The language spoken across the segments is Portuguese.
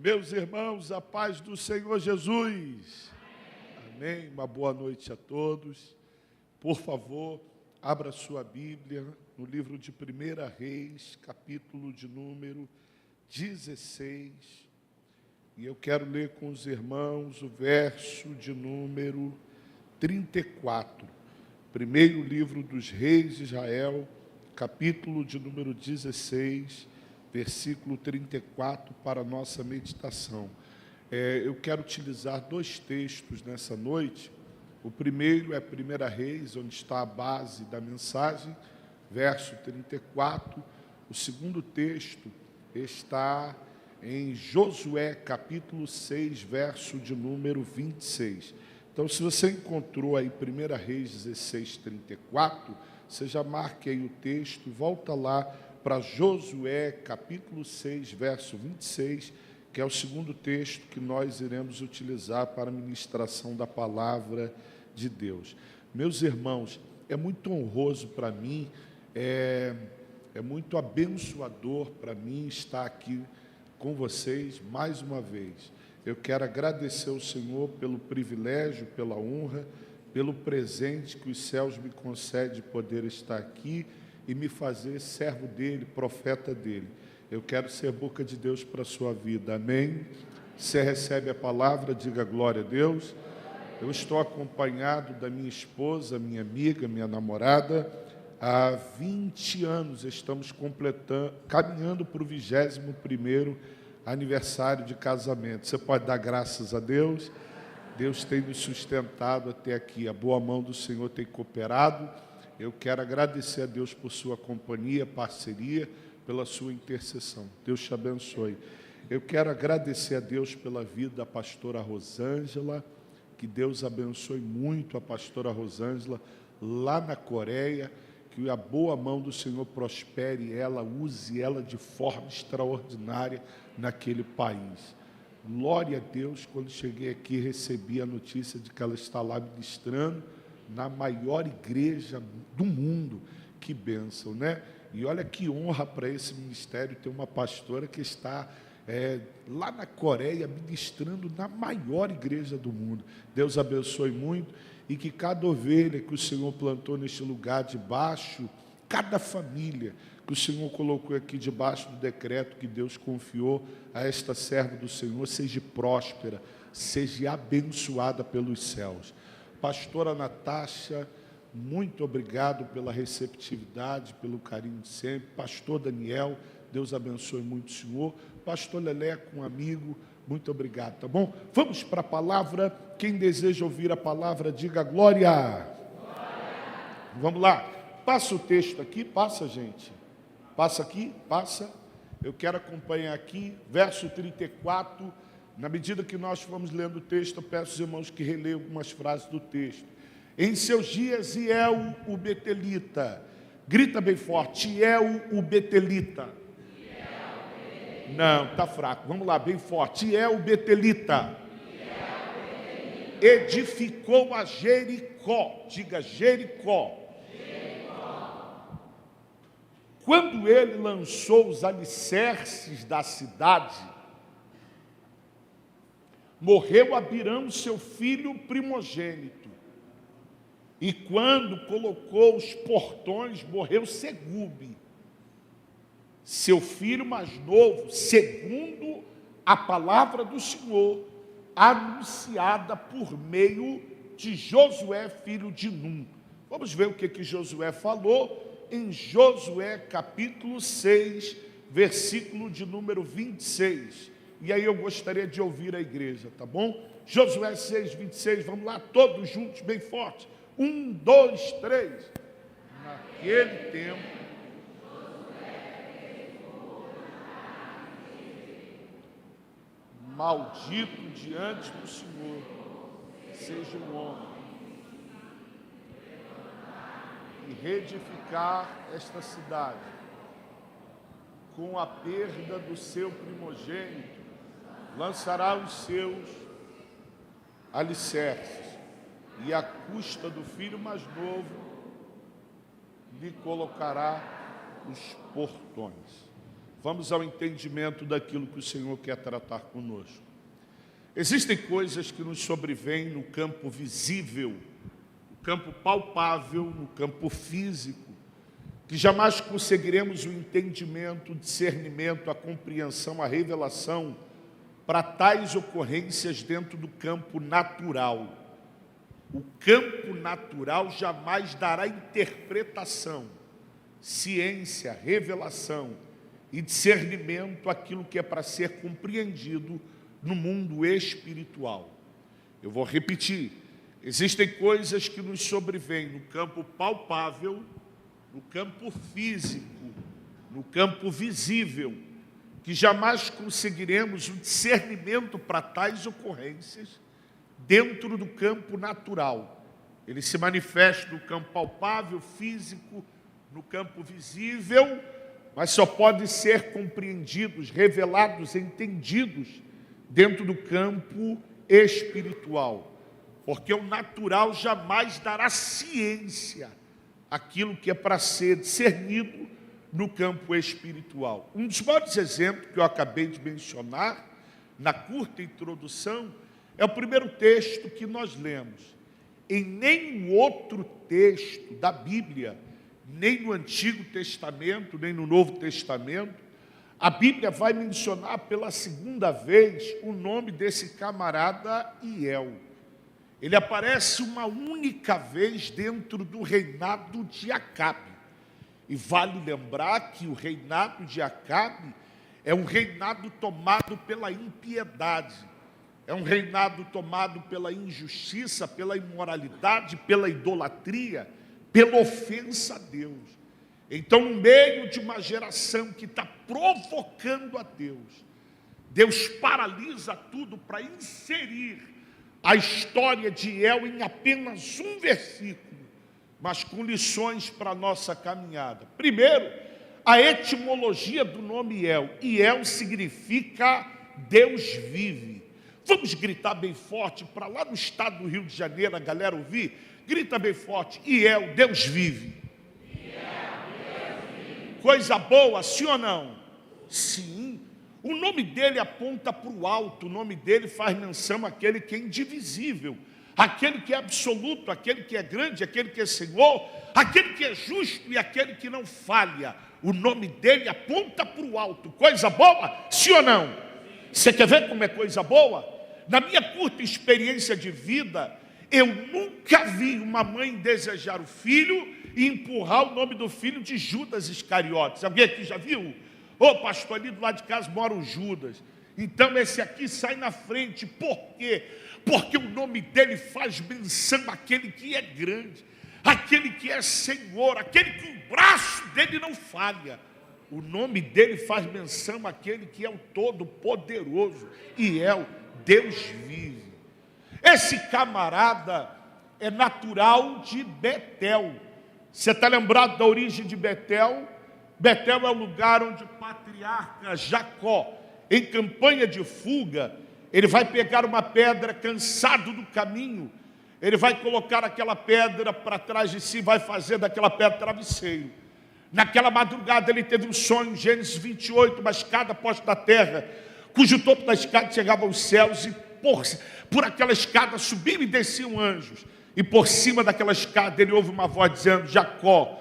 Meus irmãos, a paz do Senhor Jesus. Amém. Uma boa noite a todos. Por favor, abra sua Bíblia no livro de 1 Reis, capítulo de número 16. E eu quero ler com os irmãos o verso de número 34. Primeiro livro dos Reis de Israel, capítulo de número 16, versículo 34, para a nossa meditação. Eu quero utilizar dois textos nessa noite. O primeiro é 1 Reis, onde está a base da mensagem, verso 34. O segundo texto está em Josué, capítulo 6, verso de número 26. Então, se você encontrou aí 1 Reis 16, 34, você já marque aí o texto e volta lá para Josué, capítulo 6, verso 26, que é o segundo texto que nós iremos utilizar para a ministração da palavra de Deus. Meus irmãos, é muito honroso para mim, é muito abençoador para mim estar aqui com vocês mais uma vez. Eu quero agradecer ao Senhor pelo privilégio, pela honra, pelo presente que os céus me concedem de poder estar aqui e me fazer servo dele, profeta dele. Eu quero ser boca de Deus para a sua vida, amém? Você recebe a palavra, diga glória a Deus. Eu estou acompanhado da minha esposa, minha amiga, minha namorada. Há 20 anos estamos caminhando para o 21º aniversário de casamento. Você pode dar graças a Deus? Deus tem nos sustentado até aqui. A boa mão do Senhor tem cooperado. Eu quero agradecer a Deus por sua companhia, parceria, pela sua intercessão. Deus te abençoe. Eu quero agradecer a Deus pela vida da pastora Rosângela, que Deus abençoe muito a pastora Rosângela lá na Coreia, que a boa mão do Senhor prospere ela, use ela de forma extraordinária naquele país. Glória a Deus, quando cheguei aqui recebi a notícia de que ela está lá ministrando na maior igreja do mundo. Que bênção, né? E olha que honra para esse ministério ter uma pastora que está lá na Coreia ministrando na maior igreja do mundo. Deus abençoe muito e que cada ovelha que o Senhor plantou neste lugar debaixo, cada família que o Senhor colocou aqui debaixo do decreto que Deus confiou a esta serva do Senhor, seja próspera, seja abençoada pelos céus. Pastora Natasha, muito obrigado pela receptividade, pelo carinho de sempre. Pastor Daniel, Deus abençoe muito o senhor. Pastor Leleco, um amigo, muito obrigado, tá bom? Vamos para a palavra. Quem deseja ouvir a palavra, diga glória. Glória. Vamos lá. Passa o texto aqui, passa, gente. Passa aqui, passa. Eu quero acompanhar aqui, verso 34. Na medida que nós formos lendo o texto, eu peço aos irmãos que releiam algumas frases do texto. Em seus dias, Iel, o betelita. Grita bem forte, Iel, o betelita. Não, está fraco. Vamos lá, bem forte. Iel, o betelita. Edificou a Jericó. Diga Jericó. Quando ele lançou os alicerces da cidade, morreu Abirão, seu filho primogênito. E quando colocou os portões, morreu Segube, seu filho mais novo, segundo a palavra do Senhor, anunciada por meio de Josué, filho de Num. Vamos ver o que Josué falou em Josué, capítulo 6, versículo de número 26. E aí eu gostaria de ouvir a igreja, tá bom? Josué 6, 26, vamos lá, todos juntos, bem forte. 1, 2, 3. Naquele tempo, maldito diante do Senhor seja o homem e reedificar esta cidade com a perda do seu primogênito, lançará os seus alicerces e à custa do filho mais novo lhe colocará os portões. vamos ao entendimento daquilo que o Senhor quer tratar conosco. Existem coisas que nos sobrevêm no campo visível, no campo palpável, no campo físico, que jamais conseguiremos o entendimento, o discernimento, a compreensão, a revelação para tais ocorrências dentro do campo natural. O campo natural jamais dará interpretação, ciência, revelação e discernimento àquilo que é para ser compreendido no mundo espiritual. Eu vou repetir, existem coisas que nos sobrevêm no campo palpável, no campo físico, no campo visível, que jamais conseguiremos o discernimento para tais ocorrências dentro do campo natural. Ele se manifesta no campo palpável, físico, no campo visível, mas só podem ser compreendidos, revelados, entendidos dentro do campo espiritual, porque o natural jamais dará ciência àquilo que é para ser discernido no campo espiritual. Um dos maiores exemplos que eu acabei de mencionar, na curta introdução, é o primeiro texto que nós lemos. Em nenhum outro texto da Bíblia, nem no Antigo Testamento, nem no Novo Testamento, a Bíblia vai mencionar pela segunda vez o nome desse camarada Hiel. Ele aparece uma única vez dentro do reinado de Acabe. E vale lembrar que o reinado de Acabe é um reinado tomado pela impiedade. É um reinado tomado pela injustiça, pela imoralidade, pela idolatria, pela ofensa a Deus. Então, no meio de uma geração que está provocando a Deus, Deus paralisa tudo para inserir a história de Hiel em apenas um versículo, mas com lições para a nossa caminhada. Primeiro, a etimologia do nome Hiel. Hiel significa Deus vive. Vamos gritar bem forte para lá no estado do Rio de Janeiro, a galera ouvir? Grita bem forte, Hiel, Deus vive. Coisa boa, sim ou não? Sim. O nome dele aponta para o alto, o nome dele faz menção àquele que é indivisível, aquele que é absoluto, aquele que é grande, aquele que é Senhor, aquele que é justo e aquele que não falha. O nome dele aponta para o alto. Coisa boa, sim ou não? Você quer ver como é coisa boa? Na minha curta experiência de vida, eu nunca vi uma mãe desejar o filho e empurrar o nome do filho de Judas Iscariotes. Alguém aqui já viu? Ô, pastor, ali do lado de casa mora o Judas. Então esse aqui sai na frente. Por quê? Porque o nome dele faz menção àquele que é grande, aquele que é Senhor, aquele que o braço dele não falha. O nome dele faz menção àquele que é o Todo-Poderoso e é o Deus vive. Esse camarada é natural de Betel. Você está lembrado da origem de Betel? Betel é o lugar onde o patriarca Jacó, em campanha de fuga, ele vai pegar uma pedra cansado do caminho, ele vai colocar aquela pedra para trás de si, vai fazer daquela pedra travesseiro. Naquela madrugada ele teve um sonho, Gênesis 28, uma escada posta da terra, cujo topo da escada chegava aos céus, e por aquela escada subiam e desciam anjos. E por cima daquela escada ele ouve uma voz dizendo: Jacó,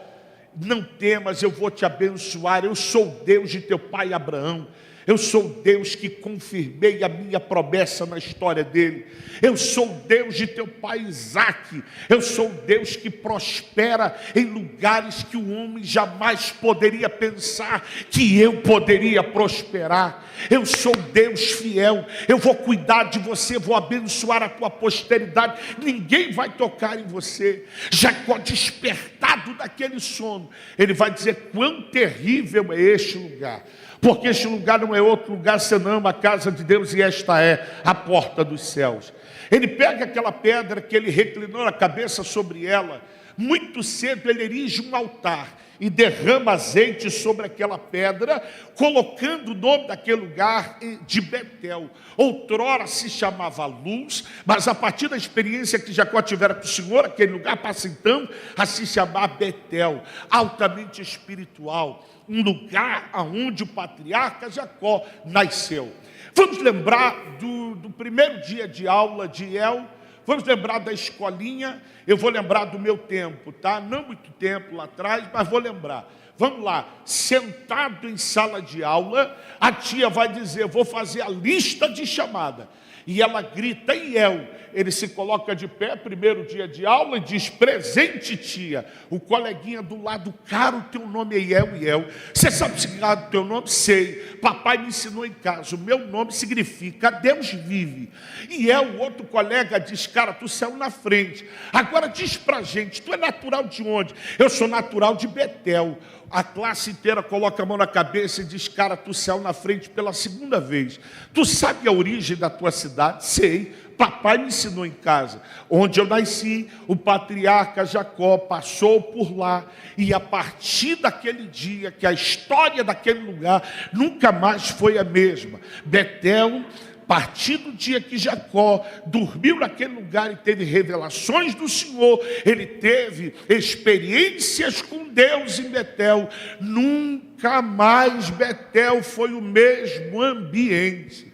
não temas, eu vou te abençoar, eu sou o Deus de teu pai Abraão. Eu sou o Deus que confirmei a minha promessa na história dele. Eu sou o Deus de teu pai Isaque. Eu sou o Deus que prospera em lugares que o homem jamais poderia pensar que eu poderia prosperar. Eu sou Deus fiel. Eu vou cuidar de você, vou abençoar a tua posteridade. Ninguém vai tocar em você. Jacó, despertado daquele sono, ele vai dizer: quão terrível é este lugar. Porque este lugar não é outro lugar senão a casa de Deus, e esta é a porta dos céus. Ele pega aquela pedra que ele reclinou a cabeça sobre ela, muito cedo ele erige um altar e derrama azeite sobre aquela pedra, colocando o nome daquele lugar de Betel. Outrora se chamava Luz, mas a partir da experiência que Jacó tivera com o Senhor, aquele lugar passa então a se chamar Betel, altamente espiritual, um lugar onde o patriarca Jacó nasceu. Vamos lembrar do primeiro dia de aula de El. Vamos lembrar da escolinha. Eu vou lembrar do meu tempo, tá? Não muito tempo lá atrás, mas vou lembrar. Vamos lá, sentado em sala de aula, a tia vai dizer, vou fazer a lista de chamada. E ela grita, El. Ele se coloca de pé, primeiro dia de aula, e diz, presente, tia. O coleguinha do lado, cara, o teu nome é El. Você sabe o significado do teu nome? Sei. Papai me ensinou em casa. O meu nome significa Deus vive. E o outro colega diz, cara, tu saiu na frente. Agora diz pra gente, tu é natural de onde? Eu sou natural de Betel. A classe inteira coloca a mão na cabeça e diz, cara, tu saiu na frente pela segunda vez. Tu sabe a origem da tua cidade? Sei. Papai me ensinou em casa. Onde eu nasci, o patriarca Jacó passou por lá. E a partir daquele dia, que a história daquele lugar nunca mais foi a mesma. Betel, a partir do dia que Jacó dormiu naquele lugar e teve revelações do Senhor, ele teve experiências com Deus em Betel. Nunca mais Betel foi o mesmo ambiente.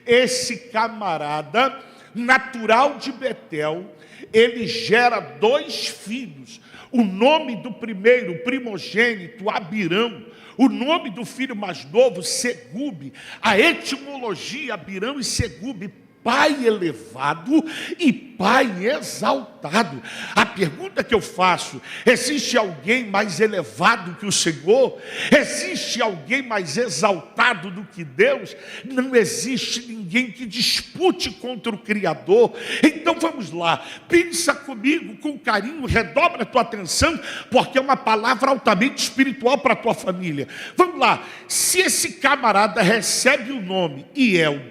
Esse camarada natural de Betel, ele gera 2 filhos. O nome do primeiro, primogênito, Abirão. O nome do filho mais novo, Segube. A etimologia, Abirão e Segube, pai elevado e pai exaltado. A pergunta que eu faço, existe alguém mais elevado que o Senhor? Existe alguém mais exaltado do que Deus? Não existe ninguém que dispute contra o Criador. Então vamos lá, pensa comigo com carinho, redobra a tua atenção, porque é uma palavra altamente espiritual para a tua família. Vamos lá, se esse camarada recebe o nome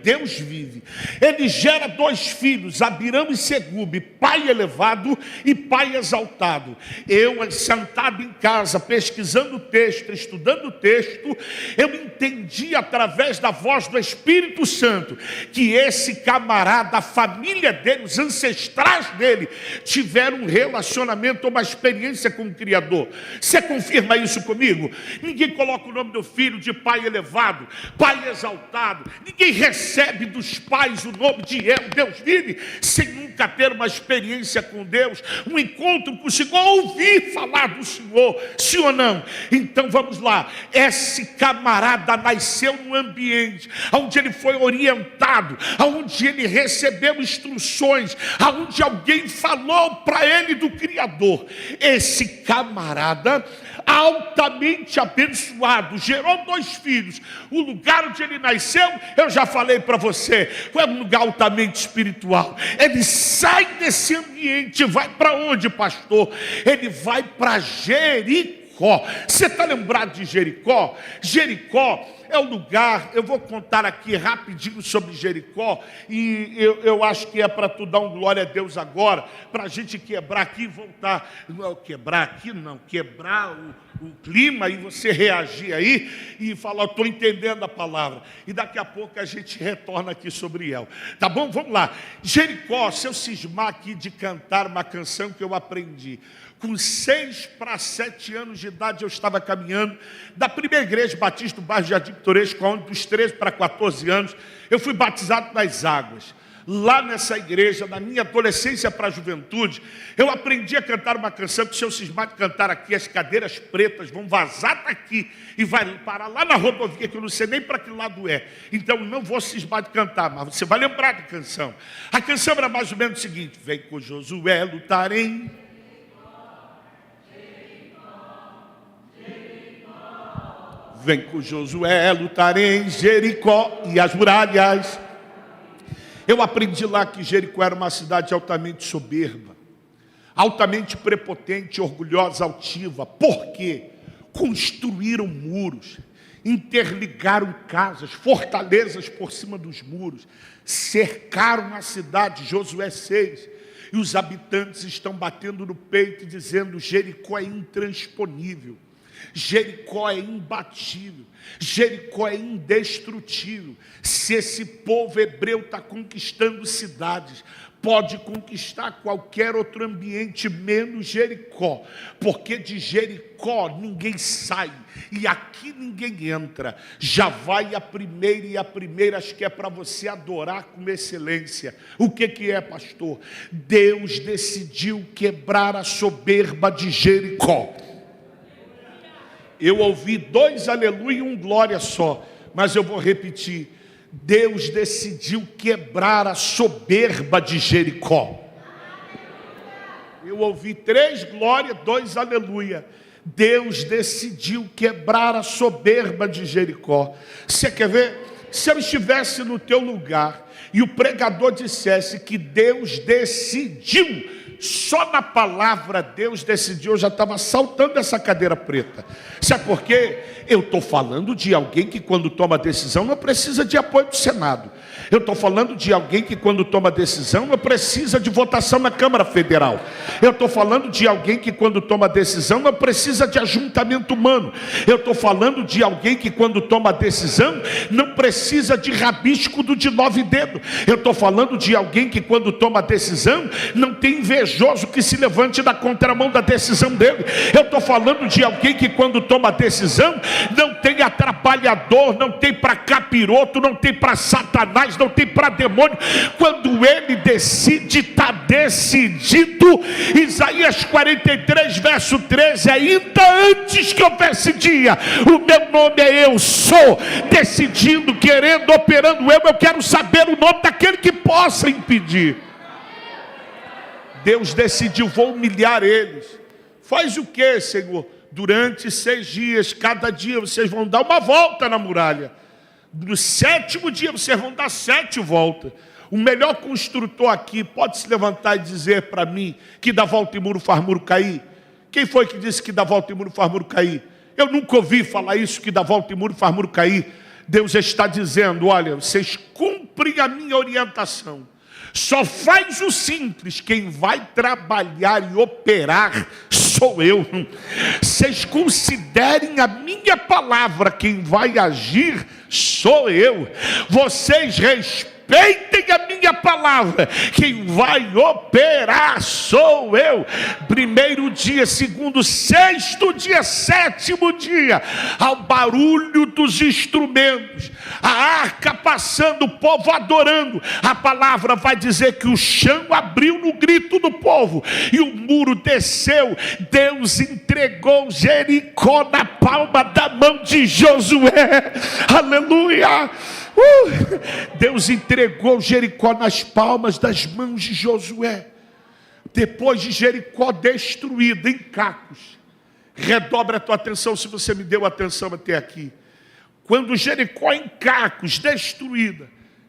Deus vive, ele gera 2 filhos, Abirão e Segube, pai elevado e pai exaltado. Eu, sentado em casa, pesquisando o texto, estudando o texto, eu entendi através da voz do Espírito Santo que esse camarada, a família dele, os ancestrais dele, tiveram um relacionamento, uma experiência com o Criador. Você confirma isso comigo? Ninguém coloca o nome do filho de pai elevado, pai exaltado. Ninguém recebe dos pais o nome de Deus vive, sem nunca ter uma experiência com Deus, um encontro com o Senhor, ouvir falar do Senhor, sim ou não? Então vamos lá, esse camarada nasceu num ambiente onde ele foi orientado, onde ele recebeu instruções, onde alguém falou para ele do Criador. Esse camarada, altamente abençoado, gerou 2 filhos. O lugar onde ele nasceu, eu já falei para você, é um lugar altamente espiritual. Ele sai desse ambiente, vai para onde, pastor? Ele vai para Jericó. Você está lembrado de Jericó? Jericó é o lugar, eu vou contar aqui rapidinho sobre Jericó, e eu acho que é para tu dar um glória a Deus agora, para a gente quebrar aqui e voltar, quebrar o clima, e você reagir aí, e falar, estou entendendo a palavra, e daqui a pouco a gente retorna aqui sobre ela, tá bom? Vamos lá, Jericó, se eu cismar aqui de cantar uma canção que eu aprendi, com 6 para 7 anos de idade, eu estava caminhando da primeira igreja batista do bairro Jardim Pitoresco, onde dos 13 para 14 anos, eu fui batizado nas águas. Lá nessa igreja, na minha adolescência para a juventude, eu aprendi a cantar uma canção que, se eu cismar de cantar aqui, as cadeiras pretas vão vazar daqui e vai parar lá na rodovia, que eu não sei nem para que lado é. Então, não vou cismar de cantar, mas você vai lembrar da canção. A canção era mais ou menos o seguinte: vem com Josué lutarem. Vem com Josué lutar em Jericó e as muralhas. Eu aprendi lá que Jericó era uma cidade altamente soberba, altamente prepotente, orgulhosa, altiva. Por quê? Construíram muros, interligaram casas, fortalezas por cima dos muros, cercaram a cidade, Josué 6. e os habitantes estão batendo no peito e dizendo: Jericó é intransponível, Jericó é imbatível, Jericó é indestrutível. Se esse povo hebreu está conquistando cidades, pode conquistar qualquer outro ambiente menos Jericó, porque de Jericó ninguém sai e aqui ninguém entra. Já vai a primeira, e a primeira acho que é para você adorar com excelência. O que é, pastor? Deus decidiu quebrar a soberba de Jericó. Eu ouvi 2 aleluia e 1 glória só, mas eu vou repetir. Deus decidiu quebrar a soberba de Jericó. Eu ouvi 3 glória, 2 aleluia. Deus decidiu quebrar a soberba de Jericó. Você quer ver? Se eu estivesse no teu lugar e o pregador dissesse que Deus decidiu, só na palavra Deus decidiu, eu já estava saltando essa cadeira preta. Sabe por quê? Eu estou falando de alguém que quando toma decisão não precisa de apoio do Senado. Eu estou falando de alguém que quando toma decisão não precisa de votação na Câmara Federal. Eu estou falando de alguém que quando toma decisão não precisa de ajuntamento humano. Eu estou falando de alguém que quando toma decisão não precisa de rabisco de 9 dedos. Eu estou falando de alguém que quando toma decisão não tem invejoso que se levante da contramão da decisão dele. Eu estou falando de alguém que quando toma decisão não tem atrapalhador, não tem para capiroto, não tem para Satanás, não tem para demônio. Quando ele decide, está decidido. Isaías 43 verso 13: ainda antes que houvesse dia, o meu nome é Eu Sou. Decidindo, querendo, operando eu quero saber o nome daquele que possa impedir. Deus decidiu: vou humilhar eles. Faz o que, Senhor? Durante 6 dias, cada dia vocês vão dar uma volta na muralha. No 7º dia vocês vão dar 7 voltas. O melhor construtor aqui pode se levantar e dizer para mim que dá volta em muro faz muro cair? Quem foi que disse que dá volta em muro faz muro cair? Eu nunca ouvi falar isso, que dá volta em muro faz muro cair. Deus está dizendo: olha, vocês cumprem a minha orientação. Só faz o simples, quem vai trabalhar e operar sou eu. Vocês considerem a minha palavra, quem vai agir sou eu. Vocês respeitem a minha palavra, quem vai operar sou eu. 1º dia, 2º, 6º dia, 7º dia, ao barulho dos instrumentos, a arca passando, o povo adorando, a palavra vai dizer que o chão abriu no grito do povo e o muro desceu. Deus entregou Jericó na palma da mão de Josué. Aleluia! Deus entregou Jericó nas palmas das mãos de Josué. Depois de Jericó destruída em cacos, redobre a tua atenção se você me deu atenção até aqui. Quando Jericó em cacos, destruída,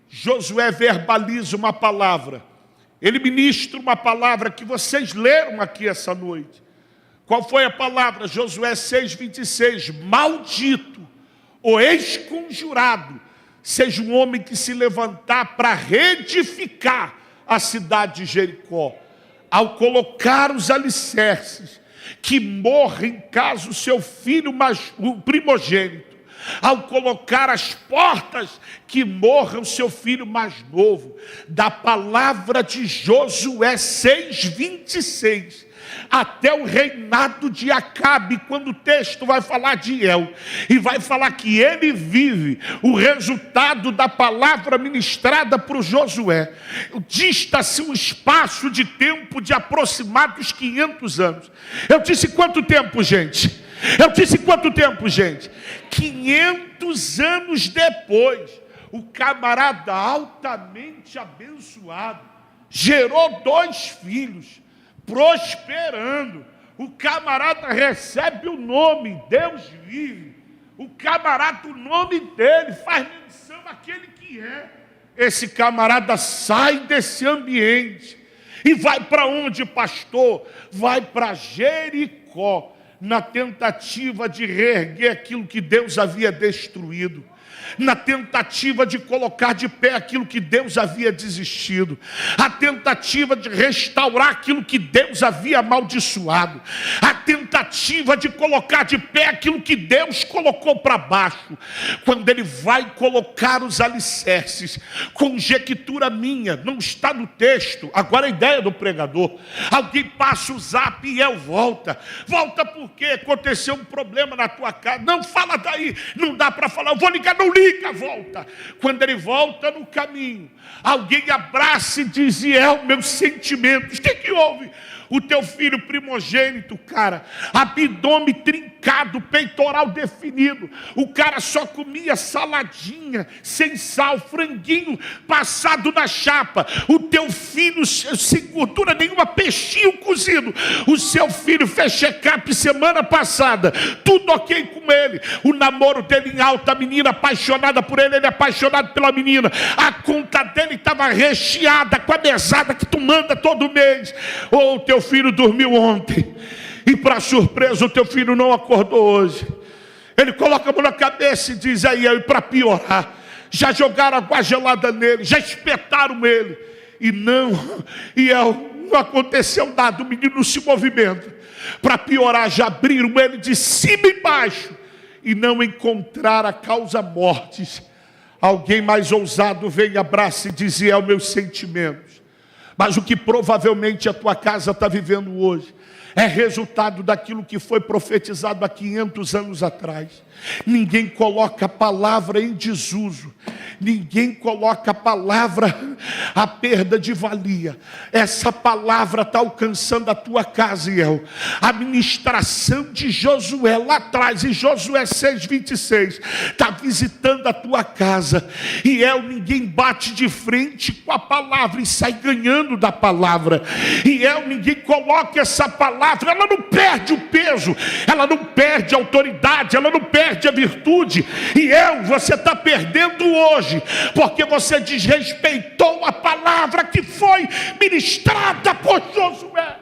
Josué verbaliza uma palavra. Ele ministra uma palavra que vocês leram aqui essa noite. Qual foi a palavra? Josué 6:26. Maldito ou exconjurado seja um homem que se levantar para reedificar a cidade de Jericó. Ao colocar os alicerces, que morra em casa o seu filho o primogênito. Ao colocar as portas, que morra o seu filho mais novo. Da palavra de Josué 6:26. Até o reinado de Acabe, quando o texto vai falar de El, e vai falar que ele vive, o resultado da palavra ministrada por Josué, dista-se um espaço de tempo de aproximados 500 anos. Eu disse quanto tempo, gente? 500 anos depois, o camarada altamente abençoado gerou 2 filhos, prosperando. O camarada recebe o nome, Deus vive. O camarada, o nome dele faz menção àquele que é. Esse camarada sai desse ambiente e vai para onde, pastor? Vai para Jericó, na tentativa de reerguer aquilo que Deus havia destruído. na tentativa de colocar de pé aquilo que Deus havia desistido, a tentativa de restaurar aquilo que Deus havia amaldiçoado, a tentativa de colocar de pé aquilo que Deus colocou para baixo. Quando ele vai colocar os alicerces, conjectura minha, não está no texto, agora a ideia do pregador, alguém passa o zap e volta porque aconteceu um problema na tua casa, não fala daí, não dá para falar, eu vou ligar, não liga, volta. Quando ele volta no caminho, alguém abraça e diz: meus sentimentos, o que houve? O teu filho primogênito, cara, abdômen trincado, peitoral definido, o cara só comia saladinha, sem sal, franguinho passado na chapa, o teu filho sem gordura nenhuma, peixinho cozido, o seu filho fez check-up semana passada, tudo ok com ele, o namoro dele em alta, a menina apaixonada por ele, ele apaixonado pela menina, a conta dele estava recheada com a mesada que tu manda todo mês. O teu filho dormiu ontem e, para surpresa, o teu filho não acordou hoje. Ele coloca a mão na cabeça e diz: aí, para piorar, já jogaram água gelada nele, já espetaram ele, e não aconteceu nada, o menino não se movimenta. Para piorar, já abriram ele de cima e baixo e não encontraram a causa mortes. Alguém mais ousado vem, abraça e diz: meus sentimentos. Mas o que provavelmente a tua casa está vivendo hoje é resultado daquilo que foi profetizado há 500 anos atrás. Ninguém coloca a palavra em desuso, ninguém coloca a palavra a perda de valia. Essa palavra está alcançando a tua casa, a ministração de Josué lá atrás, em Josué 6:26, está visitando a tua casa, e ninguém bate de frente com a palavra e sai ganhando da palavra, e ninguém coloca essa palavra, ela não perde o peso, ela não perde a autoridade, ela não perde a virtude, e você está perdendo hoje, porque você desrespeitou a palavra que foi ministrada por Josué.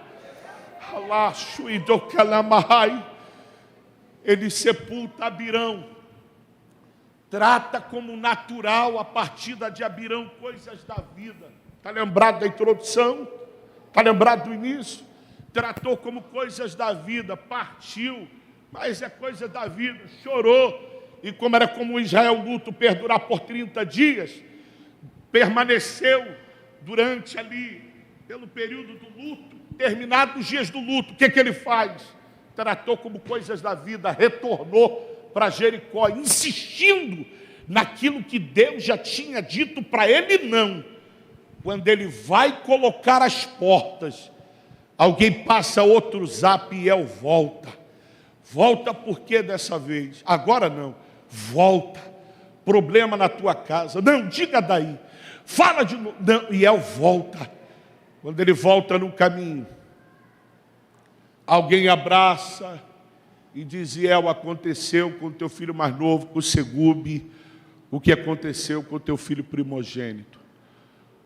Ele sepulta Abirão, trata como natural a partida de Abirão coisas da vida. Está lembrado da introdução? Está lembrado do início? Tratou como coisas da vida, partiu, mas é coisa da vida, chorou, e como era comum Israel luto perdurar por 30 dias, permaneceu durante ali, pelo período do luto, terminados os dias do luto, o que ele faz? Tratou como coisas da vida, retornou para Jericó, insistindo naquilo que Deus já tinha dito para ele não. Quando ele vai colocar as portas, alguém passa outro zap e volta. Volta por que dessa vez? Agora não. Volta. Problema na tua casa. Não, diga daí. Fala de novo. Não, e volta. Quando ele volta no caminho, alguém abraça e diz: aconteceu com o teu filho mais novo, com o Segube, o que aconteceu com o teu filho primogênito.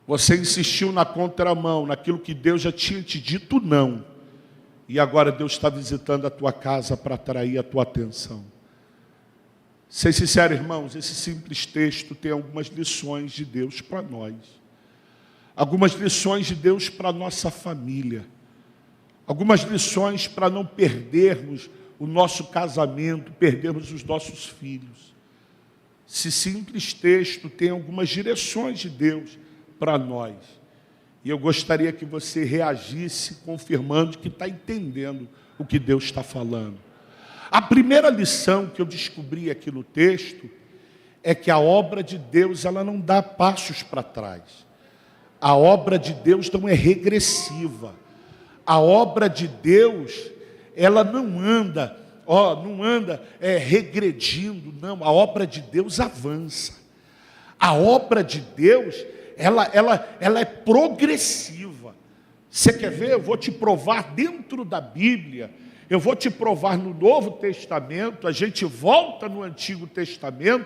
Você insistiu na contramão, naquilo que Deus já tinha te dito não. E agora Deus está visitando a tua casa para atrair a tua atenção. Ser sincero, irmãos, esse simples texto tem algumas lições de Deus para nós. Algumas lições de Deus para a nossa família. Algumas lições para não perdermos o nosso casamento, perdermos os nossos filhos. Esse simples texto tem algumas direções de Deus para nós. E eu gostaria que você reagisse confirmando que está entendendo o que Deus está falando. A primeira lição que eu descobri aqui no texto é que a obra de Deus, ela não dá passos para trás. A obra de Deus não é regressiva. A obra de Deus, ela não anda regredindo, não. A obra de Deus avança. A obra de Deus, ela é progressiva. Você quer ver? Eu vou te provar dentro da Bíblia, eu vou te provar no Novo Testamento, a gente volta no Antigo Testamento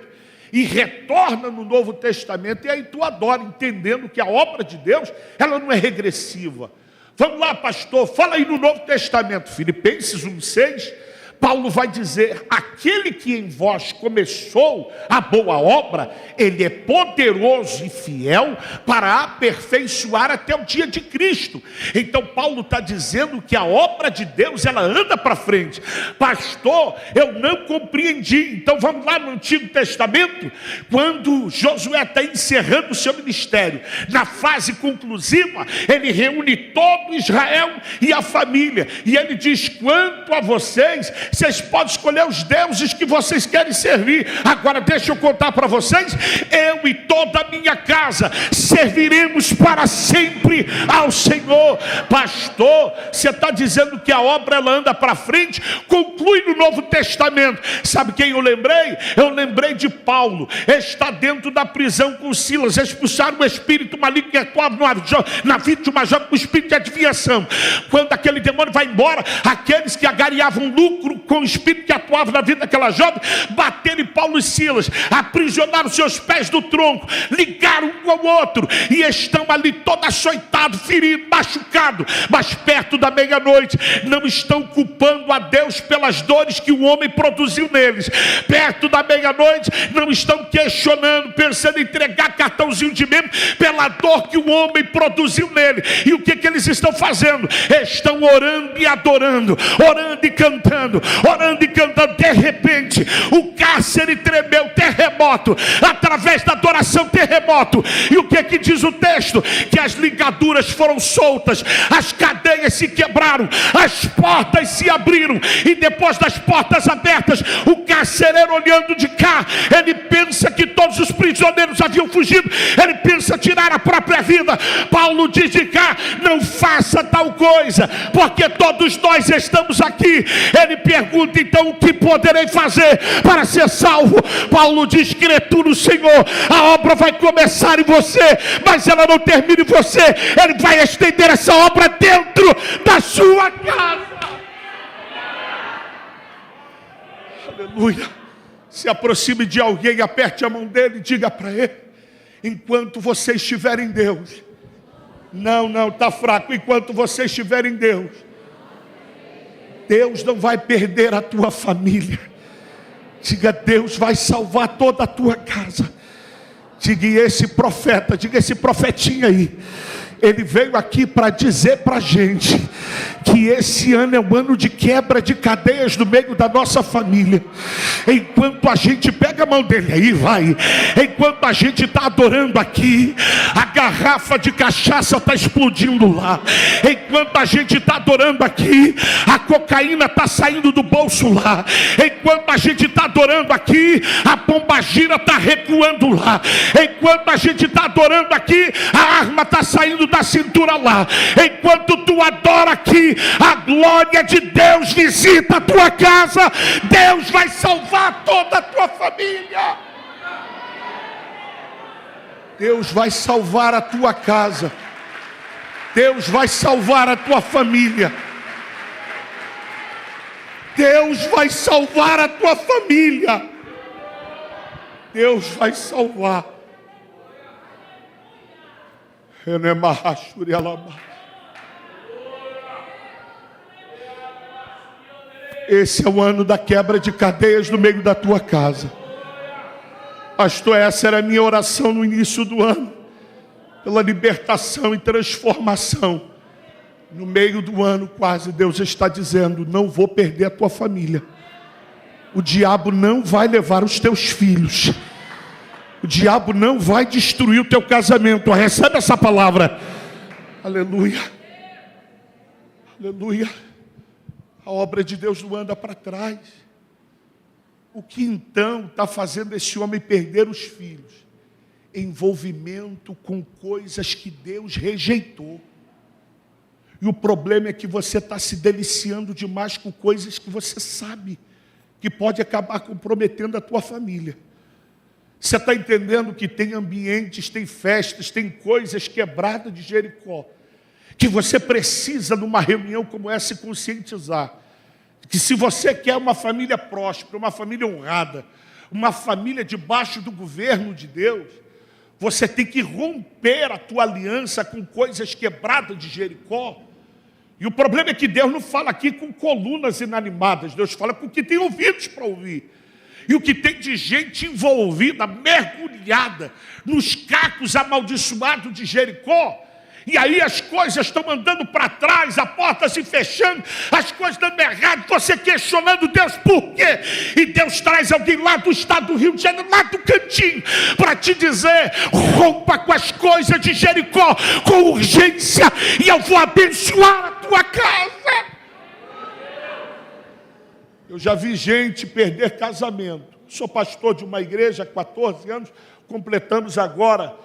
e retorna no Novo Testamento, e aí tu adora, entendendo que a obra de Deus, ela não é regressiva. Vamos lá, pastor, fala aí no Novo Testamento, Filipenses 1:6, Paulo vai dizer: aquele que em vós começou a boa obra, ele é poderoso e fiel para aperfeiçoar até o dia de Cristo. Então Paulo está dizendo que a obra de Deus, ela anda para frente. Pastor, eu não compreendi. Então vamos lá no Antigo Testamento, quando Josué está encerrando o seu ministério, na fase conclusiva, ele reúne todo Israel e a família, e ele diz: quanto a vocês, vocês podem escolher os deuses que vocês querem servir. Agora deixa eu contar para vocês: eu e toda a minha casa serviremos para sempre ao Senhor. Pastor, você está dizendo que a obra ela anda para frente? Conclui no Novo Testamento. Sabe quem eu lembrei? Eu lembrei de Paulo. Está dentro da prisão com Silas, expulsaram o espírito maligno que atuava na vida de uma jovem com o espírito de adivinhação. Quando aquele demônio vai embora, aqueles que agariavam lucro com o espírito que atuava na vida daquela jovem, bateram em Paulo e Silas, aprisionaram seus pés do tronco, ligaram um ao outro, e estão ali todo açoitado, ferido, machucado. Mas perto da meia-noite, não estão culpando a Deus pelas dores que o homem produziu neles. Perto da meia-noite, não estão questionando, pensando em entregar cartãozinho de membro pela dor que o homem produziu nele. E o que eles estão fazendo? Estão orando e adorando, orando e cantando, orando e cantando. De repente, o cárcere tremeu, terremoto, através da adoração, terremoto. E o que diz o texto? Que as ligaduras foram soltas, as cadeias se quebraram, as portas se abriram, e depois das portas abertas, o carcereiro olhando de cá, ele pensa que todos os prisioneiros haviam fugido, ele pensa tirar a própria vida. Paulo diz de cá: não faça tal coisa, porque todos nós estamos aqui. Ele pergunta: então o que poderei fazer para ser salvo? Paulo diz: crê tu no Senhor, a obra vai começar em você, mas ela não termina em você. Ele vai estender essa obra dentro da sua casa. Aleluia. Se aproxime de alguém, aperte a mão dele e diga para ele: enquanto você estiver em Deus, não, está fraco. Enquanto você estiver em Deus, Deus não vai perder a tua família. Diga: Deus vai salvar toda a tua casa. Diga: esse profeta, diga esse profetinha aí, ele veio aqui para dizer para a gente que esse ano é um ano de quebra de cadeias no meio da nossa família. Enquanto a gente pega a mão dele aí, vai, enquanto a gente está adorando aqui, a garrafa de cachaça está explodindo lá. Enquanto a gente está adorando aqui, a cocaína está saindo do bolso lá. Enquanto a gente está adorando aqui, a pombagira está recuando lá. Enquanto a gente está adorando aqui, a arma está saindo da cintura lá. Enquanto tu adora aqui, a glória de Deus visita a tua casa. Deus vai salvar toda a tua família. Deus vai salvar a tua casa. Deus vai salvar a tua família. Deus vai salvar a tua família. Deus vai salvar. Esse é o ano da quebra de cadeias no meio da tua casa. Pastor, essa era a minha oração no início do ano, pela libertação e transformação. No meio do ano quase, Deus está dizendo: não vou perder a tua família. O diabo não vai levar os teus filhos. O diabo não vai destruir o teu casamento. Recebe essa palavra. Aleluia. Aleluia. A obra de Deus não anda para trás. O que então está fazendo esse homem perder os filhos? Envolvimento com coisas que Deus rejeitou. E o problema é que você está se deliciando demais com coisas que você sabe que pode acabar comprometendo a tua família. Você está entendendo que tem ambientes, tem festas, tem coisas quebradas de Jericó, que você precisa, numa reunião como essa, se conscientizar. Que se você quer uma família próspera, uma família honrada, uma família debaixo do governo de Deus, você tem que romper a tua aliança com coisas quebradas de Jericó. E o problema é que Deus não fala aqui com colunas inanimadas, Deus fala com o que tem ouvidos para ouvir. E o que tem de gente envolvida, mergulhada nos cacos amaldiçoados de Jericó. E aí as coisas estão andando para trás, a porta se fechando, as coisas dando errado, você questionando Deus por quê? E Deus traz alguém lá do estado do Rio de Janeiro, lá do cantinho, para te dizer: rompa com as coisas de Jericó com urgência, e eu vou abençoar a tua casa. Eu já vi gente perder casamento. Sou pastor de uma igreja há 14 anos, completamos agora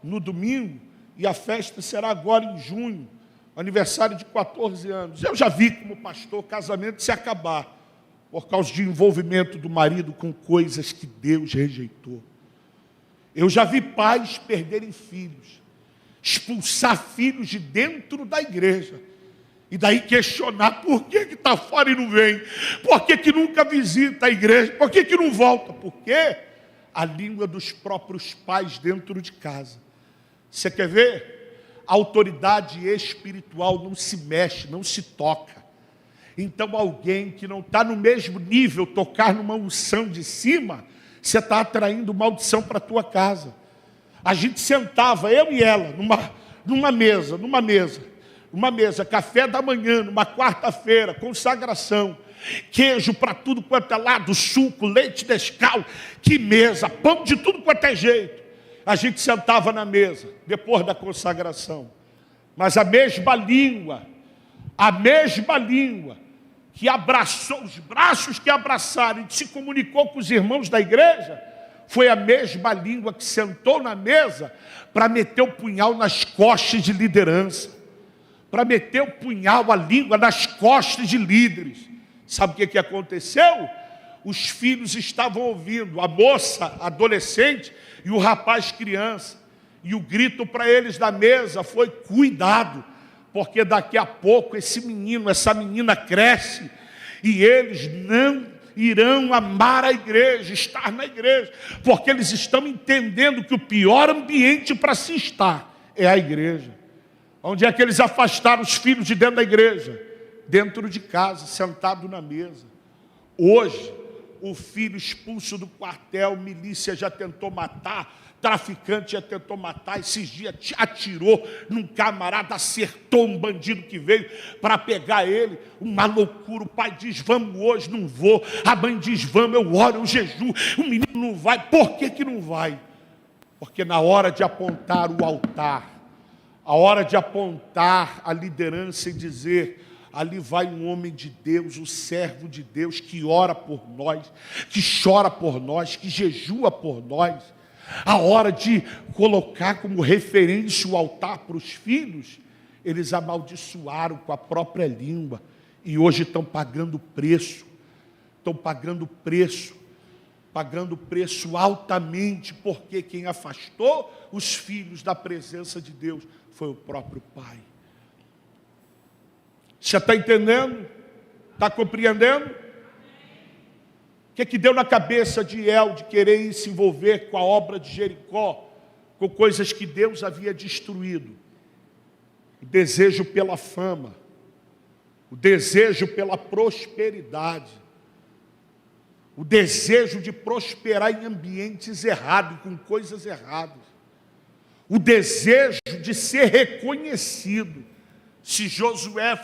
no domingo, e a festa será agora em junho, aniversário de 14 anos. Eu já vi como pastor casamento se acabar, por causa de envolvimento do marido com coisas que Deus rejeitou. Eu já vi pais perderem filhos, expulsar filhos de dentro da igreja, e daí questionar por que está fora e não vem, por que nunca visita a igreja, por que não volta, porque a língua dos próprios pais dentro de casa. Você quer ver? A autoridade espiritual não se mexe, não se toca. Então alguém que não está no mesmo nível, tocar numa unção de cima, você está atraindo maldição para a tua casa. A gente sentava, eu e ela, numa mesa, café da manhã, numa quarta-feira, consagração, queijo para tudo quanto é lado, suco, leite Nescau, que mesa, pão de tudo quanto é jeito. A gente sentava na mesa, depois da consagração, mas a mesma língua que abraçou, os braços que abraçaram e se comunicou com os irmãos da igreja, foi a mesma língua que sentou na mesa para meter o punhal nas costas de liderança, para meter o punhal, a língua nas costas de líderes. Sabe o que aconteceu? Os filhos estavam ouvindo, a moça, adolescente, e o rapaz criança, e o grito para eles da mesa foi: cuidado, porque daqui a pouco esse menino, essa menina cresce, e eles não irão amar a igreja, estar na igreja, porque eles estão entendendo que o pior ambiente para se estar é a igreja. Onde é que eles afastaram os filhos de dentro da igreja? Dentro de casa, sentado na mesa. Hoje, o filho expulso do quartel, milícia já tentou matar, traficante já tentou matar, esses dias atirou num camarada, acertou um bandido que veio para pegar ele, uma loucura. O pai diz: vamos hoje, não vou. A mãe diz: vamos, eu oro, eu jejuo. O menino não vai. Por que não vai? Porque na hora de apontar o altar, a hora de apontar a liderança e dizer: ali vai um homem de Deus, um servo de Deus, que ora por nós, que chora por nós, que jejua por nós. A hora de colocar como referência o altar para os filhos, eles amaldiçoaram com a própria língua. E hoje estão pagando preço. Estão pagando preço altamente, porque quem afastou os filhos da presença de Deus foi o próprio pai. Você está entendendo? Está compreendendo? O que deu na cabeça de El de querer se envolver com a obra de Jericó, com coisas que Deus havia destruído? O desejo pela fama, o desejo pela prosperidade, o desejo de prosperar em ambientes errados, com coisas erradas, o desejo de ser reconhecido. Se Josué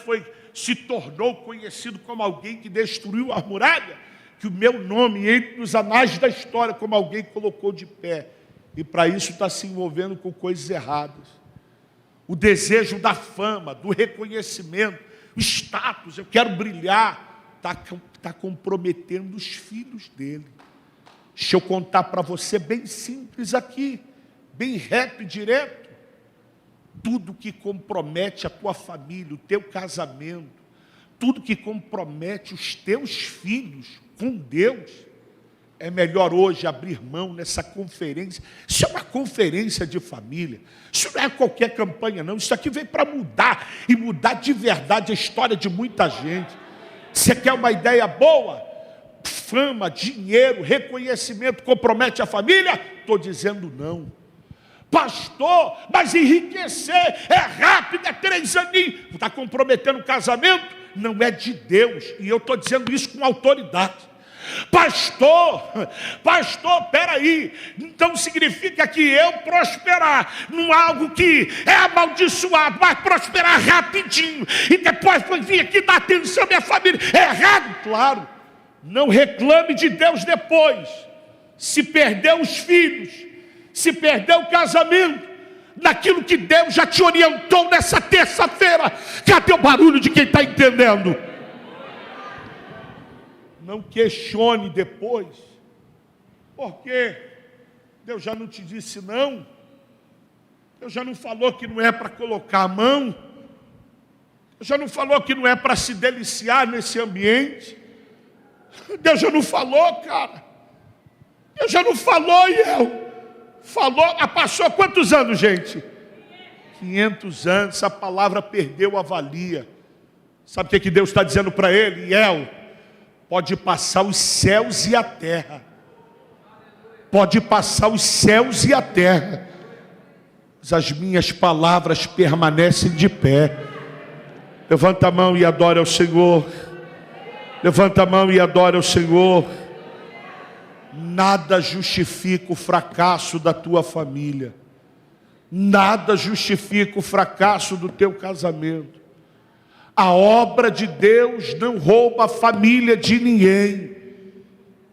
se tornou conhecido como alguém que destruiu a muralha, que o meu nome entre nos anais da história como alguém que colocou de pé. E para isso está se envolvendo com coisas erradas. O desejo da fama, do reconhecimento, o status, eu quero brilhar, está comprometendo os filhos dele. Deixa eu contar para você bem simples aqui, bem reto e direto. Tudo que compromete a tua família, o teu casamento, tudo que compromete os teus filhos com Deus, é melhor hoje abrir mão nessa conferência. Isso é uma conferência de família. Isso não é qualquer campanha, não. Isso aqui veio para mudar, e mudar de verdade a história de muita gente. Você quer uma ideia boa? Fama, dinheiro, reconhecimento compromete a família? Estou dizendo não. Pastor, mas enriquecer é rápido, é 3 aninhos. Está comprometendo o casamento? Não é de Deus. E eu estou dizendo isso com autoridade. Pastor, peraí, então significa que eu prosperar num algo que é amaldiçoado, mas prosperar rapidinho, e depois vir aqui dar atenção à minha família, é errado? Claro, não reclame de Deus depois, se perdeu os filhos, se perdeu o casamento, naquilo que Deus já te orientou nessa terça-feira. Cadê o barulho de quem está entendendo? Não questione depois, porque Deus já não te disse não, Deus já não falou que não é para colocar a mão, Deus já não falou que não é para se deliciar nesse ambiente, Deus já não falou, cara, Deus já não falou, e falou, passou quantos anos, gente? 500 anos, essa palavra perdeu a valia. Sabe o que Deus está dizendo para ele? Pode passar os céus e a terra. Pode passar os céus e a terra. Mas as minhas palavras permanecem de pé. Levanta a mão e adora ao Senhor. Levanta a mão e adora ao Senhor. Nada justifica o fracasso da tua família. Nada justifica o fracasso do teu casamento. A obra de Deus não rouba a família de ninguém.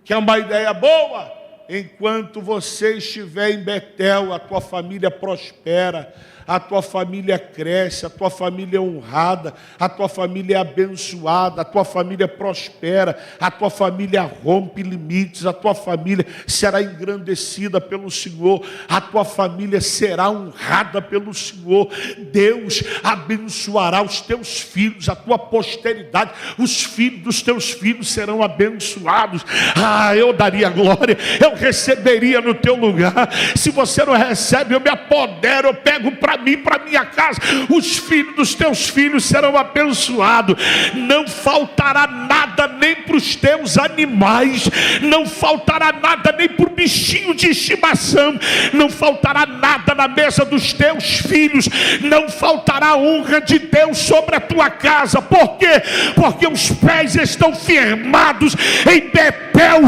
Quer uma ideia boa? Enquanto você estiver em Betel, a tua família prospera, a tua família cresce, a tua família é honrada, a tua família é abençoada, a tua família prospera, a tua família rompe limites, a tua família será engrandecida pelo Senhor, a tua família será honrada pelo Senhor. Deus abençoará os teus filhos, a tua posteridade, os filhos dos teus filhos serão abençoados. Eu daria glória, eu receberia no teu lugar. Se você não recebe, eu me apodero, eu pego para mim, para minha casa. Os filhos dos teus filhos serão abençoados. Não faltará nada nem para os teus animais, não faltará nada nem para o bichinho de estimação, não faltará nada na mesa dos teus filhos, não faltará a honra de Deus sobre a tua casa. Por quê? Porque os pés estão firmados em Betel,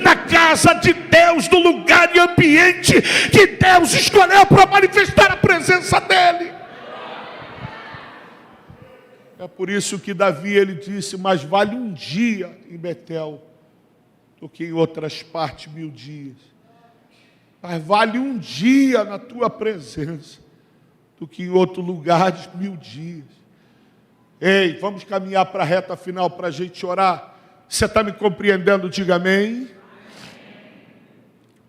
na casa de Deus, no lugar e ambiente que Deus escolheu para manifestar a presença dele. É por isso que Davi, ele disse: mais vale um dia em Betel do que em outras partes 1000 dias. Mais vale um dia na tua presença do que em outro lugar 1000 dias. Ei, vamos caminhar para a reta final para a gente orar. Você está me compreendendo? Diga amém.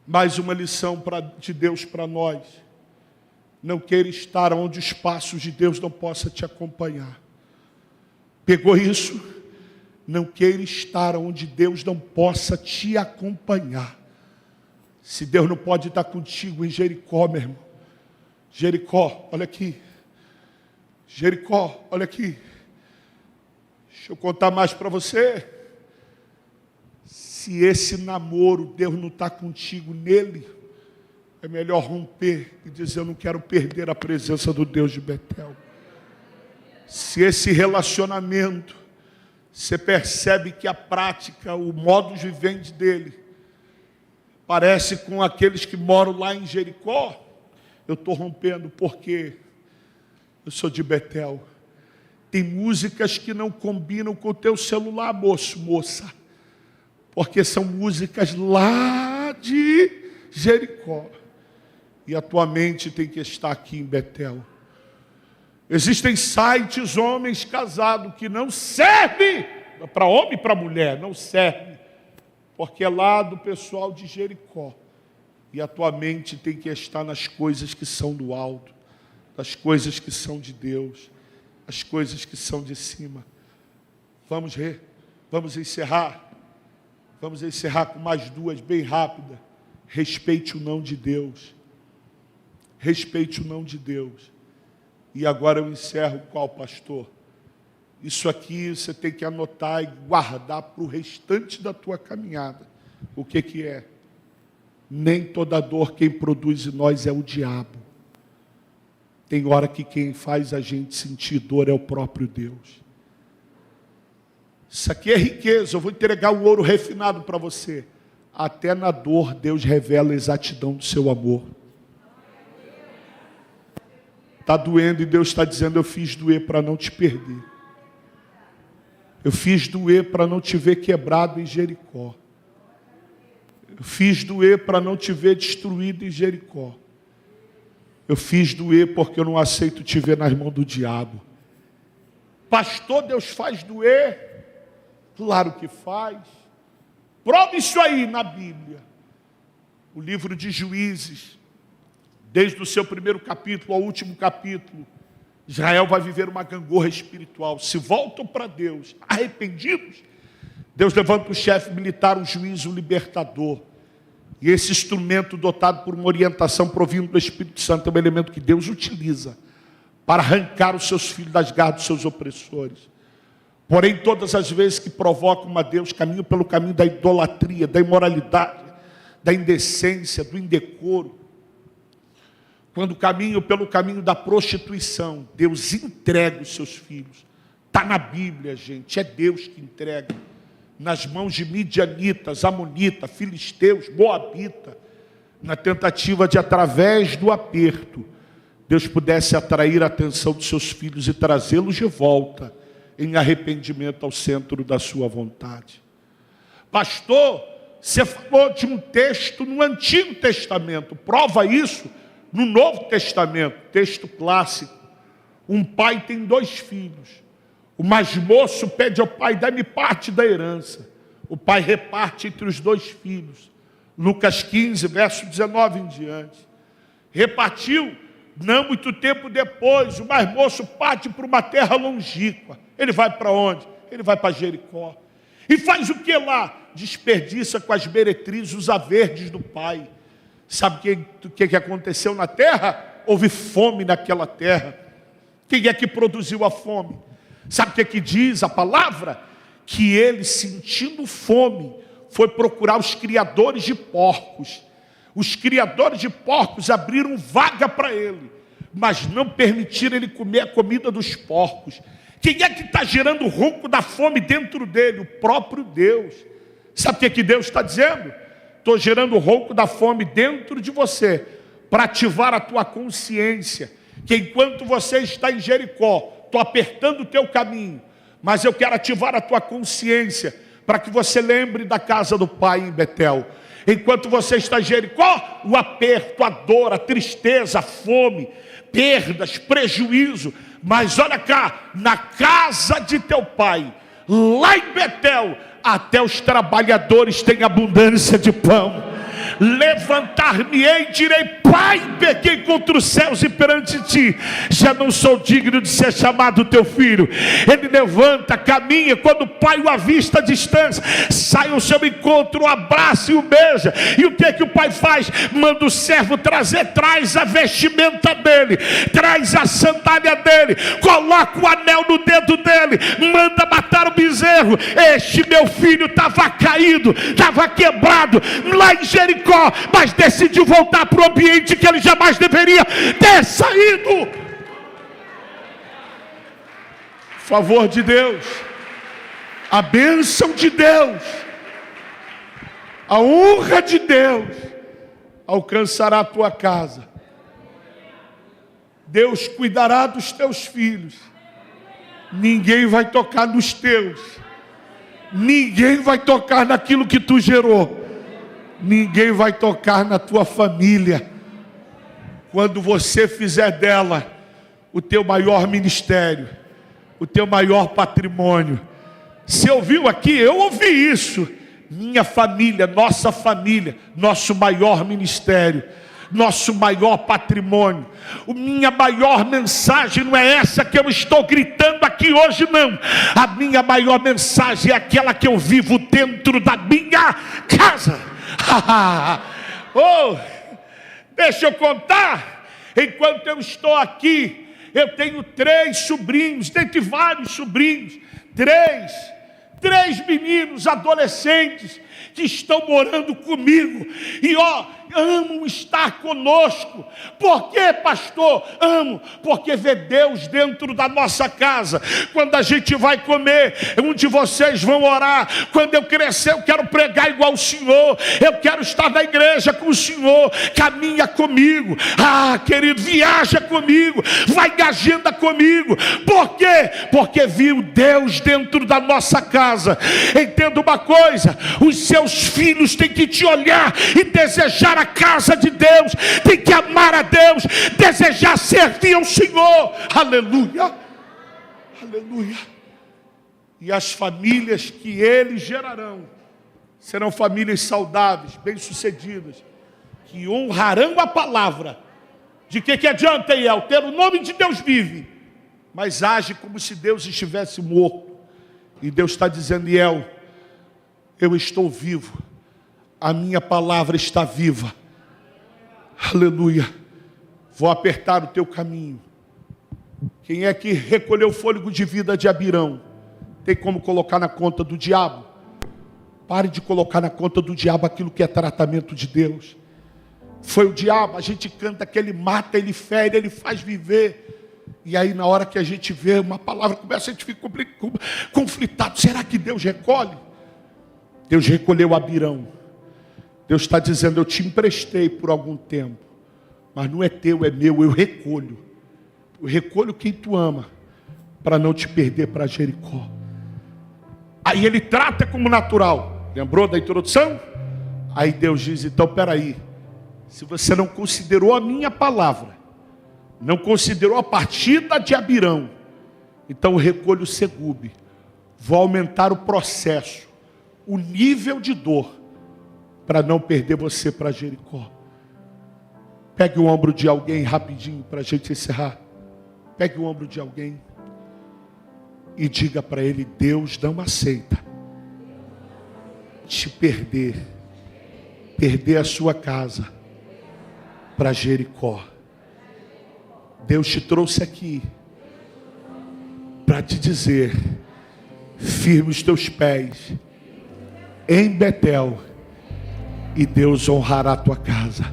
Mais uma lição de Deus para nós. Não queira estar onde os passos de Deus não possam te acompanhar. Pegou isso? Não queira estar onde Deus não possa te acompanhar. Se Deus não pode estar contigo em Jericó, meu irmão. Jericó, olha aqui. Jericó, olha aqui. Deixa eu contar mais para você. Se esse namoro, Deus não está contigo nele, é melhor romper e dizer: eu não quero perder a presença do Deus de Betel. Se esse relacionamento, você percebe que a prática, o modo de viver dele, parece com aqueles que moram lá em Jericó, eu estou rompendo porque eu sou de Betel. Tem músicas que não combinam com o teu celular, moço, moça, porque são músicas lá de Jericó. E a tua mente tem que estar aqui em Betel. Existem sites, homens casados, que não servem para homem e para mulher, não serve, porque é lá do pessoal de Jericó. E a tua mente tem que estar nas coisas que são do alto, nas coisas que são de Deus, as coisas que são de cima. Vamos encerrar. Vamos encerrar com mais duas, bem rápida. Respeite o não de Deus. Respeite o não de Deus. E agora eu encerro qual, pastor? Isso aqui você tem que anotar e guardar para o restante da tua caminhada. O que é? Nem toda dor quem produz em nós é o diabo. Tem hora que quem faz a gente sentir dor é o próprio Deus. Isso aqui é riqueza, eu vou entregar o ouro refinado para você. Até na dor Deus revela a exatidão do seu amor. Está doendo e Deus está dizendo, eu fiz doer para não te perder. Eu fiz doer para não te ver quebrado em Jericó. Eu fiz doer para não te ver destruído em Jericó. Eu fiz doer porque eu não aceito te ver nas mãos do diabo. Pastor, Deus faz doer? Claro que faz. Prova isso aí na Bíblia. O livro de Juízes, desde o seu primeiro capítulo ao último capítulo, Israel vai viver uma gangorra espiritual. Se voltam para Deus, arrependidos, Deus levanta o chefe militar, um juiz, um libertador. E esse instrumento dotado por uma orientação provindo do Espírito Santo é um elemento que Deus utiliza para arrancar os seus filhos das garras dos seus opressores. Porém, todas as vezes que provocam a Deus, caminham pelo caminho da idolatria, da imoralidade, da indecência, do indecoro. Quando caminham pelo caminho da prostituição, Deus entrega os seus filhos. Está na Bíblia, gente, é Deus que entrega. Nas mãos de midianitas, amonitas, filisteus, moabita, na tentativa de, através do aperto, Deus pudesse atrair a atenção dos seus filhos e trazê-los de volta em arrependimento ao centro da sua vontade. Pastor, você falou de um texto no Antigo Testamento, prova isso no Novo Testamento, texto clássico. Um pai tem 2 filhos. O mais moço pede ao pai, dá-me parte da herança. O pai reparte entre os 2 filhos. Lucas 15, verso 19 em diante. Repartiu, não muito tempo depois, o mais moço parte para uma terra longínqua. Ele vai para onde? Ele vai para Jericó. E faz o que lá? Desperdiça com as meretrizes os haveres do pai. Sabe o que aconteceu na terra? Houve fome naquela terra. Quem é que produziu a fome? Sabe o que diz a palavra? Que ele, sentindo fome, foi procurar os criadores de porcos. Os criadores de porcos abriram vaga para ele, mas não permitiram ele comer a comida dos porcos. Quem é que está gerando o ronco da fome dentro dele? O próprio Deus. Sabe o que Deus está dizendo? Estou gerando o ronco da fome dentro de você, para ativar a tua consciência, que enquanto você está em Jericó, estou apertando o teu caminho, mas eu quero ativar a tua consciência, para que você lembre da casa do Pai em Betel. Enquanto você está em Jericó, o aperto, a dor, a tristeza, a fome, perdas, prejuízo. Mas olha cá, na casa de teu Pai, lá em Betel, até os trabalhadores têm abundância de pão. Levantar-me-ei e direi: Pai, pequei contra os céus e perante ti, já não sou digno de ser chamado teu filho. Ele levanta, caminha, quando o pai o avista à distância, sai ao seu encontro, o abraça e o beija. E o que o pai faz? Manda o servo trazer, traz a vestimenta dele, traz a sandália dele, coloca o anel no dedo dele, manda matar o bezerro. Este meu filho estava caído, estava quebrado lá em Jericó, mas decidiu voltar para o ambiente que ele jamais deveria ter saído. Favor de Deus, a bênção de Deus, a honra de Deus alcançará a tua casa. Deus cuidará dos teus filhos. Ninguém vai tocar nos teus. Ninguém vai tocar naquilo que tu gerou. Ninguém vai tocar na tua família. Quando você fizer dela o teu maior ministério, o teu maior patrimônio. Você ouviu aqui? Eu ouvi isso. Minha família, nosso maior ministério, nosso maior patrimônio. Minha maior mensagem não é essa que eu estou gritando aqui hoje, não. A minha maior mensagem é aquela que eu vivo dentro da minha casa. Oh, deixa eu contar. Enquanto eu estou aqui, eu tenho 3 sobrinhos, dentre vários sobrinhos, três meninos adolescentes que estão morando comigo. E amam estar conosco. Por quê, pastor? Amo, porque vê Deus dentro da nossa casa. Quando a gente vai comer, um de vocês vão orar. Quando eu crescer, eu quero pregar igual o Senhor. Eu quero estar na igreja com o Senhor. Caminha comigo. Querido, viaja comigo. Vai de agenda comigo. Por quê? Porque viu Deus dentro da nossa casa. Entenda uma coisa: os seus filhos têm que te olhar e desejar a casa de Deus, tem que amar a Deus, desejar servir ao Senhor. Aleluia, aleluia. E as famílias que eles gerarão serão famílias saudáveis, bem-sucedidas, que honrarão a palavra. De que adianta, Iel, ter o nome de Deus vive, mas age como se Deus estivesse morto? E Deus está dizendo: Iel, eu estou vivo, a minha palavra está viva. Aleluia. Vou apertar o teu caminho. Quem é que recolheu o fôlego de vida de Abirão? Tem como colocar na conta do diabo? Pare de colocar na conta do diabo aquilo que é tratamento de Deus. Foi o diabo. A gente canta que ele mata, ele fere, ele faz viver. E aí na hora que a gente vê uma palavra, começa a gente fica conflitado. Será que Deus recolhe? Deus recolheu Abirão. Deus está dizendo: eu te emprestei por algum tempo, mas não é teu, é meu, eu recolho. Eu recolho quem tu ama, para não te perder para Jericó. Aí ele trata como natural. Lembrou da introdução? Aí Deus diz: então peraí, se você não considerou a minha palavra, não considerou a partida de Abirão, então eu recolho o Segube. Vou aumentar o processo, o nível de dor, para não perder você para Jericó. Pegue o ombro de alguém rapidinho para a gente encerrar. Pegue o ombro de alguém e diga para ele: Deus não aceita te perder a sua casa para Jericó. Deus te trouxe aqui para te dizer: firme os teus pés em Betel, e Deus honrará a tua casa.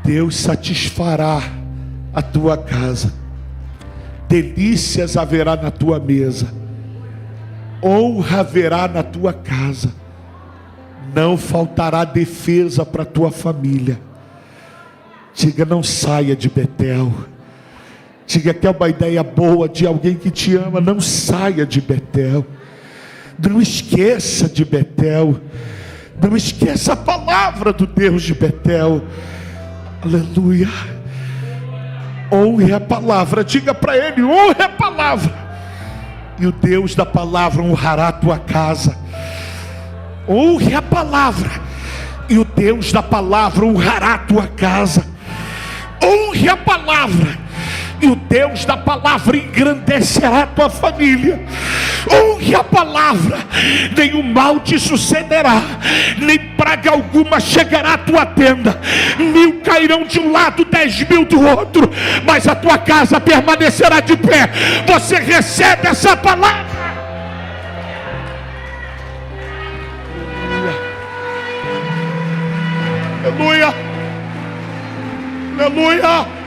Deus satisfará a tua casa. Delícias haverá na tua mesa. Honra haverá na tua casa. Não faltará defesa para a tua família. Diga: não saia de Betel. Diga que é uma ideia boa de alguém que te ama. Não saia de Betel. Não esqueça de Betel. Não esqueça a palavra do Deus de Betel. Aleluia. Honre a palavra. Diga para ele: honre a palavra. E o Deus da palavra honrará a tua casa. Honre a palavra. E o Deus da palavra honrará a tua casa. Honre a palavra. E o Deus da palavra engrandecerá a tua família. Honre a palavra. Nenhum mal te sucederá, nem praga alguma chegará à tua tenda. 1000 cairão de um lado, 10.000 do outro, mas a tua casa permanecerá de pé. Você recebe essa palavra. Aleluia. Aleluia.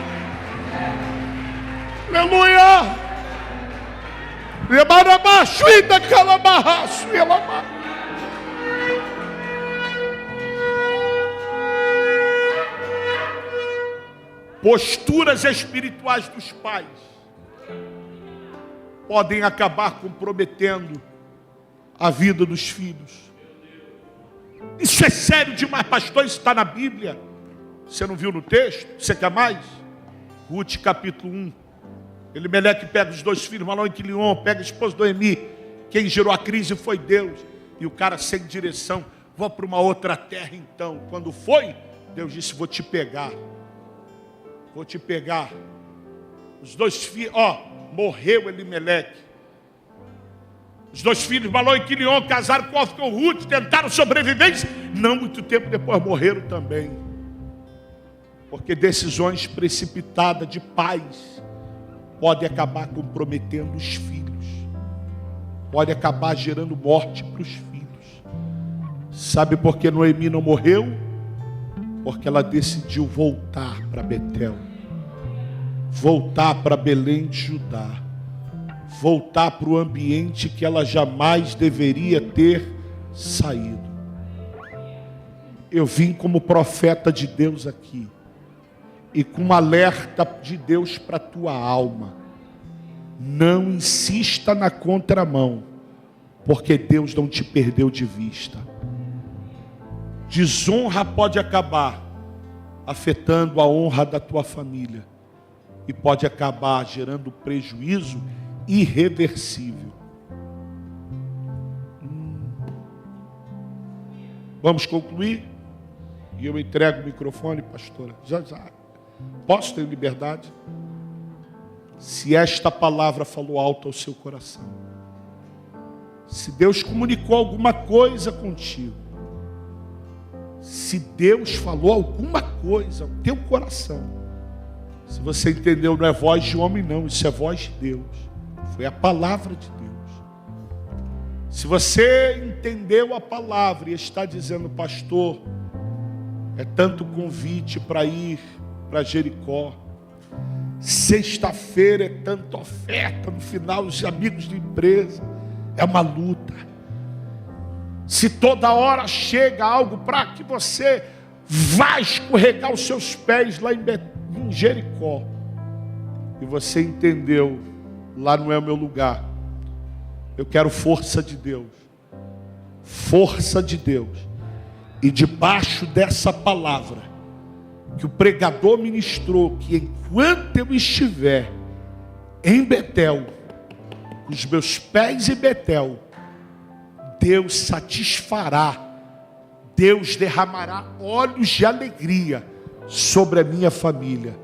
Aleluia. Posturas espirituais dos pais podem acabar comprometendo a vida dos filhos. Isso é sério demais, pastor. Isso está na Bíblia. Você não viu no texto? Você quer mais? Ruth capítulo 1. Elimeleque pega os 2 filhos, Malom e Quilion, pega a esposa do Emi. Quem gerou a crise foi Deus. E o cara sem direção: vou para uma outra terra então. Quando foi, Deus disse: vou te pegar. Vou te pegar. Os 2 filhos, morreu Elimeleque. Os 2 filhos, Malom e Quilion, casaram com Ruth, tentaram sobrevivência. Não muito tempo depois morreram também. Porque decisões precipitadas de pais pode acabar comprometendo os filhos. Pode acabar gerando morte para os filhos. Sabe por que Noemi não morreu? Porque ela decidiu voltar para Betel, voltar para Belém de Judá, voltar para o ambiente que ela jamais deveria ter saído. Eu vim como profeta de Deus aqui e com um alerta de Deus para a tua alma. Não insista na contramão, porque Deus não te perdeu de vista. Desonra pode acabar afetando a honra da tua família e pode acabar gerando prejuízo irreversível. Vamos concluir? E eu entrego o microfone, pastora. Já. Posso ter liberdade? Se esta palavra falou alto ao seu coração, se Deus comunicou alguma coisa contigo, se Deus falou alguma coisa ao teu coração, se você entendeu, não é voz de homem não, isso é voz de Deus, foi a palavra de Deus. Se você entendeu a palavra e está dizendo, pastor, é tanto convite para ir para Jericó, sexta-feira é tanta oferta, no final os amigos de empresa, é uma luta. Se toda hora chega algo para que você vá escorregar os seus pés lá em Jericó, e você entendeu, lá não é o meu lugar, eu quero força de Deus, força de Deus. E debaixo dessa palavra que o pregador ministrou, que enquanto eu estiver em Betel, os meus pés em Betel, Deus satisfará, Deus derramará olhos de alegria sobre a minha família.